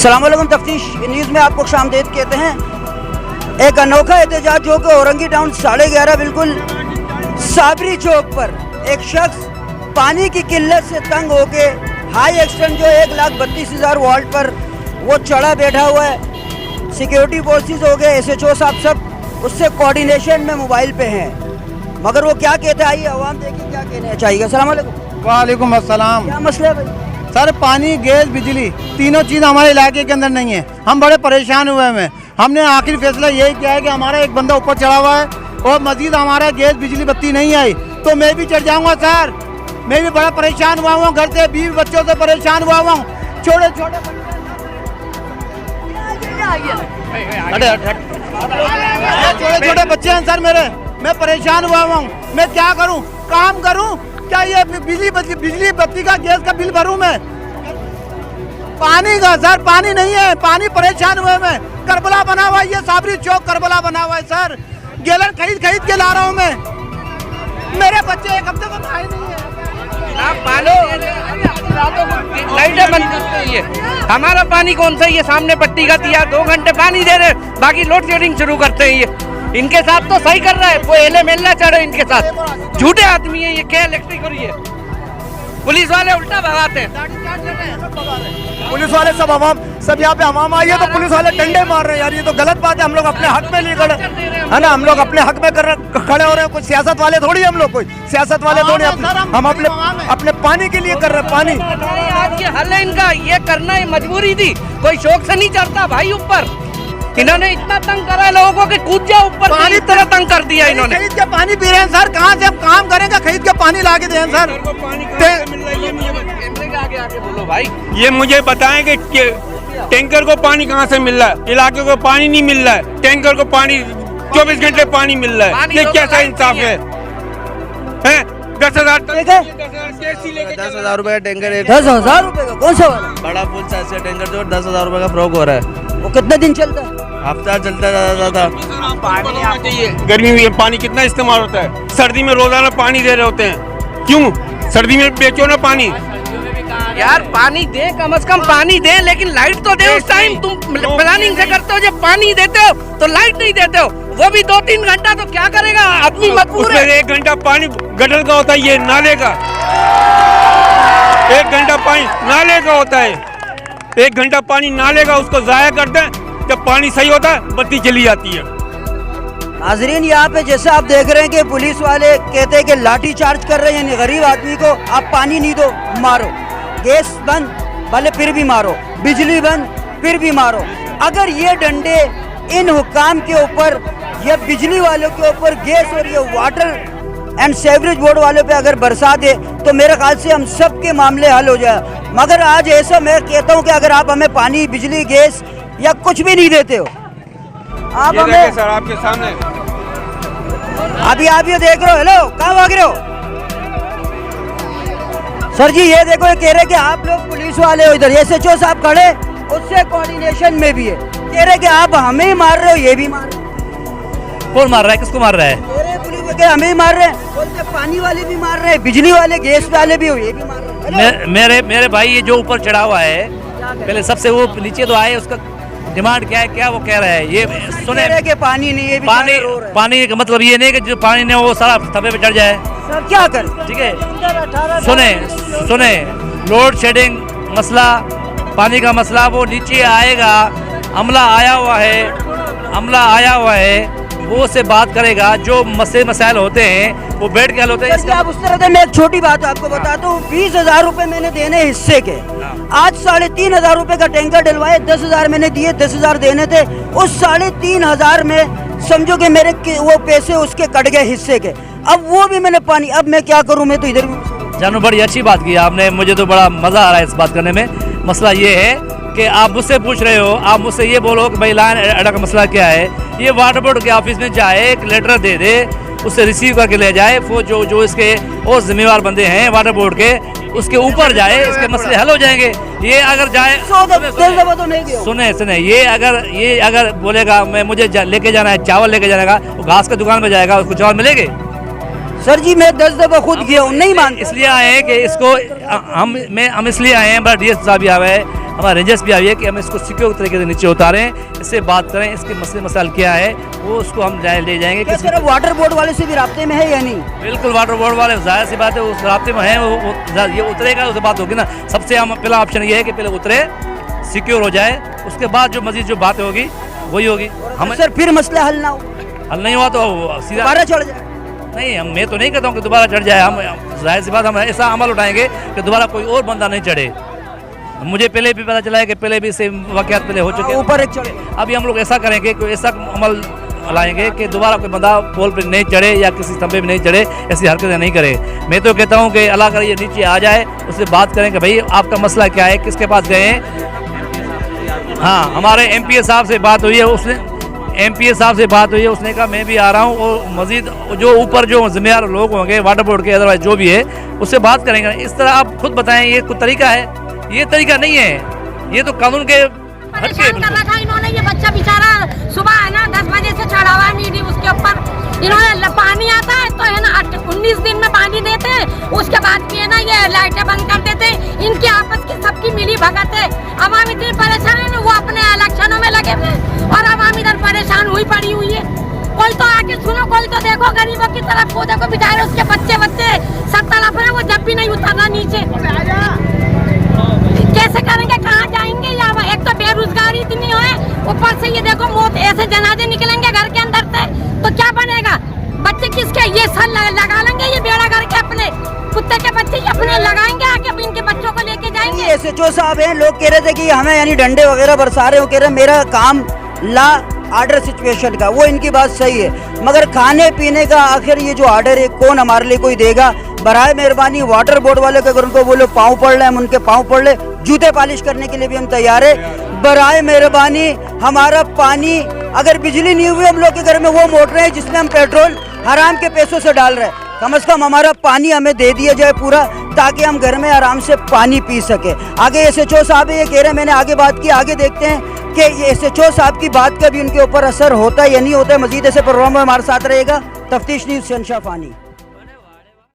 अस्सलामुअलैकुम, तफ्तीश न्यूज़ में आपको खुशामदीद कहते हैं। एक अनोखा एहतजाज जो कि औरंगी टाउन 11:30 बिल्कुल साबरी चौक पर एक शख्स पानी की किल्लत से तंग होके हाई एक्सटेंट जो 1,32,000 वोल्ट पर वो चढ़ा बैठा हुआ है। सिक्योरिटी फोर्सेस हो गए, SHO साहब सब उससे कोऑर्डिनेशन में मोबाइल पे हैं, मगर वो क्या कहते हैं आइए आवाम देखिए क्या कहना चाहिए। अस्सलाम वालेकुम। वालेकुम अस्सलाम। क्या मसला है भाई? सर पानी, गैस, बिजली तीनों चीज़ हमारे इलाके के अंदर नहीं है। हम बड़े परेशान हुए हैं। हमने आखिरी फैसला यही किया है कि हमारा एक बंदा ऊपर चढ़ा हुआ है और मजीद हमारा गैस बिजली बत्ती नहीं आई तो मैं भी चढ़ जाऊंगा। सर मैं भी बड़ा परेशान हुआ हूँ, घर से बीवी बच्चों से परेशान हुआ हूँ। छोटे छोटे बच्चे हैं सर मेरे, मैं परेशान हुआ हूँ। मैं क्या करूँ, काम करूँ क्या? ये बिजली बत्ती का, गैस का बिल भरूं मैं? पानी का सर, पानी नहीं है, पानी परेशान हुए मैं। करबला बना हुआ है, ये साबरी चौक करबला बना हुआ है सर। गैलन खरीद के ला रहा हूँ मैं। मेरे बच्चे एक हफ्ते को खाए नहीं है। लाइटें बंद करते हैं। हमारा पानी कौन सा, ये सामने पट्टी का दिया 2 घंटे पानी दे रहे, बाकी लोड शेडिंग शुरू करते हैं। ये इनके साथ तो सही कर रहा है, वो एले मेलना चढ़े इनके साथ। झूठे आदमी है ये, क्या इलेक्ट्रिक और ये पुलिस वाले उल्टा भगाते हैं। पुलिस वाले सब आवाम, सब यहाँ पे आवाम आई है तो पुलिस वाले डंडे मार रहे हैं यार। ये तो गलत बात है। हम लोग अपने हक में नहीं खड़े है ना, हम लोग अपने हक में खड़े हो रहे हैं। कोई सियासत वाले थोड़ी, हम लोग कोई सियासत वाले थोड़ी। हम अपने पानी के लिए कर रहे हैं। पानी आज ये हल है इनका, ये करना ये मजबूरी थी, कोई शौक से नहीं चढ़ता भाई ऊपर। इन्होंने इतना तंग करा है लोगों को कि कूद जाओ ऊपर, पानी तरह तंग कर दिया इन्होंने। खरीद के पानी पी रहे हैं सर, कहाँ से हम काम करेंगे? खरीद के पानी ला के दें सर। आगे बोलो भाई। ये मुझे बताएं कि टैंकर को पानी कहाँ से मिल रहा है? इलाके को पानी नहीं मिल रहा है, टैंकर को पानी 24 घंटे पानी मिल रहा है। ये कैसा इंसाफ है? 10,000 रुपए का टैंकर है। 10,000 रुपए का कौन सा वाला? बड़ा फुल साइज का टैंकर जो 10,000 रुपए का फ्रॉक हो रहा है। वो कितने दिन चलता है? हफ्ता चलता था। गर्मी में पानी कितना इस्तेमाल होता है, सर्दी में रोजाना पानी दे रहे होते हैं। क्यों सर्दी में बेचो ना पानी यार? पानी दे, कम से कम पानी दे, लेकिन लाइट तो दे उस टाइम। तुम प्लानिंग से करते हो, जब पानी देते हो तो लाइट नहीं देते हो, वो भी 2-3 घंटा। तो क्या करेगा आदमी? मजबूर है। 1 घंटा पानी गटर का होता है, ये नाले का 1 घंटा पानी नाले का होता है। 1 घंटा पानी नाले का, उसको जाया करते हैं। जब पानी सही होता है बत्ती चली जाती है। नाजरीन, यहाँ पे जैसे आप देख रहे हैं कि पुलिस वाले कहते हैं कि लाठी चार्ज कर रहे हैं, यानी गरीब आदमी को आप पानी नहीं दो मारो, गैस बंद भले फिर भी मारो, बिजली बंद फिर भी मारो। अगर ये डंडे इन हुक्काम के ऊपर या बिजली वालों के ऊपर, गैस और ये वाटर एंड सीवरेज बोर्ड वालों पे अगर बरसा दे तो मेरे ख्याल से हम सब के मामले हल हो जाए। मगर आज ऐसा मैं कहता हूँ कि अगर आप हमें पानी, बिजली, गैस या कुछ भी नहीं देते हो, आप हमें सर आपके सामने अभी आप ये देख रहे हो। हेलो, कहाँ भाग रहे हो सर जी? ये देखो, ये कह रहे कि आप लोग पुलिस वाले हो, इधर SHO साहब खड़े, उससे कोऑर्डिनेशन में भी है। कह रहे कि आप हमें ही मार रहे हो, ये भी मार रहे हो। कौन मार रहा है, किसको मार रहा है? कह रहे पुलिस के हमें ही मार रहे हैं, बोलते पानी वाले भी मार रहे हैं, बिजली वाले, गैस वाले भी हो, ये भी मार रहे हैं। मेरे भाई ये जो ऊपर चढ़ा हुआ है, पहले सबसे वो नीचे तो आए, उसका डिमांड क्या है, क्या वो कह रहा है? ये सुने पानी का मतलब ये नहीं कि जो पानी ने वो सारा थपे पे चढ़ जाए। सर क्या कर, ठीक है, सुने लोड शेडिंग मसला, पानी का मसला वो नीचे आएगा। अमला आया हुआ है, वो से बात करेगा। जो मसाइल होते हैं वो बैठ के हल होते हैं। आप उस तरह से, मैं एक छोटी बात आपको बताता हूँ। 20,000 रुपए मैंने देने हिस्से के, आज 3,500 रुपए का टैंकर डलवाए, 10,000 मैंने दिए, 10,000 देने थे। उस 3,500 में समझो कि मेरे वो पैसे उसके कट गए हिस्से के। अब वो भी मैंने पानी, अब मैं क्या करूँ? मैं तो इधर भी जानू बड़ी अच्छी बात की आपने, मुझे तो बड़ा मजा आ रहा है इस बात करने में। मसला ये है कि आप मुझसे पूछ रहे हो, आप मुझसे ये बोलो कि भाई लाइन अड्डा का मसला क्या है। ये वाटर बोर्ड के ऑफिस में जाए, एक लेटर दे दे, उससे रिसीव करके ले जाए। वो जो इसके और जिम्मेवार बंदे हैं वाटर बोर्ड के, उसके ऊपर जाए, इसके मसले हल हो जाएंगे। ये अगर जाए, सुने ये अगर बोलेगा मैं मुझे लेके जाना है, चावल लेके जाने का, वो घास की दुकान में जाएगा, उसको चावल मिलेंगे? सर जी मैं 10 दफा खुद किया हूँ, नहीं मानते। इसलिए आए हैं कि इसको हम इसलिए आए हैं, बड़ा DS साहब भी आए हैं, हमारा रेंजर्स भी आई है कि हम इसको सिक्योर तरीके से नीचे उतारें, इससे बात करें, इसके मसले मसाइल क्या है वो उसको हम ले जाएंगे। क्या सिर्फ वाटर बोर्ड वाले से भी राब्ते में है या नहीं? बिल्कुल वाटर बोर्ड वाले जाहिर सी बात है उस रास्ते में हैं, ये उतरेगा उससे बात होगी ना। सबसे हम पहला ऑप्शन ये है कि पहले उतरे, सिक्योर हो जाए, उसके बाद जो मजीद जो बात होगी वही होगी। हम सर फिर मसला हल ना हो, हल नहीं हुआ तो सीधा दोबारा चढ़ जाए। नहीं, हम मैं तो नहीं कहता हूँ कि दोबारा चढ़ जाए। हम जाहिर सी बात हम ऐसा अमल उठाएंगे कि दोबारा कोई और बंदा नहीं चढ़े। मुझे पहले भी पता चला है कि पहले भी से वाक़यात पहले हो चुके हैं, ऊपर एक चढ़े। अभी हम लोग ऐसा करेंगे, कोई ऐसा अमल लाएंगे कि दोबारा कोई बंदा पोल पे नहीं चढ़े या किसी खंबे पे नहीं चढ़े, ऐसी हरकतें नहीं करे। मैं तो कहता हूँ कि अल्लाह करे ये नीचे आ जाए, उससे बात करें कि भाई आपका मसला क्या है, किसके पास गए हैं। हाँ, हमारे MPA साहब से बात हुई है, उसने MPA साहब से बात हुई है, उसने कहा मैं भी आ रहा हूँ और मजीद जो ऊपर जो जिम्मेदार लोग होंगे वाटर बोर्ड के अदरवाइज जो भी है उससे बात करेंगे। इस तरह आप खुद बताएं ये कोई तरीका है? ये तरीका नहीं है, ये तो कानून के परेशान कर रखा इन्होंने। ये बच्चा बेचारा सुबह है ना 10 बजे से चढ़ा हुआ है मीडियम, उसके ऊपर इन्होंने पानी आता है तो है ना 19 दिन में पानी देते हैं, उसके बाद भी है ना ये लाइटें बंद कर देते हैं। इनकी आपस की सबकी मिली भगत है। अवाम इतनी परेशान है ना, वो अपने इलेक्शनों में लगे हुए और अवाम इधर परेशान हुई पड़ी हुई है। कोई तो आके सुनो, कोई तो देखो गरीबों की तरफ को देखो, बेचारे उसके बच्चे सब तड़प रहे, वो जब भी नहीं उतरना नीचे। कैसे करेंगे, कहाँ जाएंगे? या एक तो बेरोजगारी इतनी है, ऊपर से ये देखो मौत, ऐसे जनाजे निकलेंगे घर के अंदर से तो क्या बनेगा? बच्चे किसके ये सर लगा लेंगे, ये बेड़ा घर के अपने कुत्ते के बच्चे ये अपने लगाएंगे, आके अब इनके बच्चों को लेके जाएंगे। SHO साहब हैं, लोग कह रहे थे कि हमें यानी डंडे वगैरह बरसा रहे हो, कह रहे मेरा काम ला आर्डर सिचुएशन का, वो इनकी बात सही है, मगर खाने पीने का आखिर ये जो आर्डर है कौन हमारे लिए कोई देगा? बराए मेहरबानी वाटर बोर्ड वाले के अगर उनको बोलो पाँव पड़ रहे, हम उनके पाँव पड़ ले, जूते पालिश करने के लिए भी हम तैयार है। बराए मेहरबानी हमारा पानी, अगर बिजली नहीं हुई हम लोग के घर में वो मोटरें हैं जिसमें हम पेट्रोल हराम के पैसों से डाल रहे हैं, कम से कम हमारा पानी हमें दे दिया जाए पूरा, ताकि हम घर में आराम से पानी पी सके। आगे SHO साहब ये कह रहे हैं, मैंने आगे बात की, आगे देखते हैं कि ये SHO साहब की बात का भी उनके ऊपर असर होता है या नहीं होता है। मजीद ऐसे प्रोग्राम में हमारे साथ रहेगा। तफ्तीश न्यूज़ शहंशाह फानी।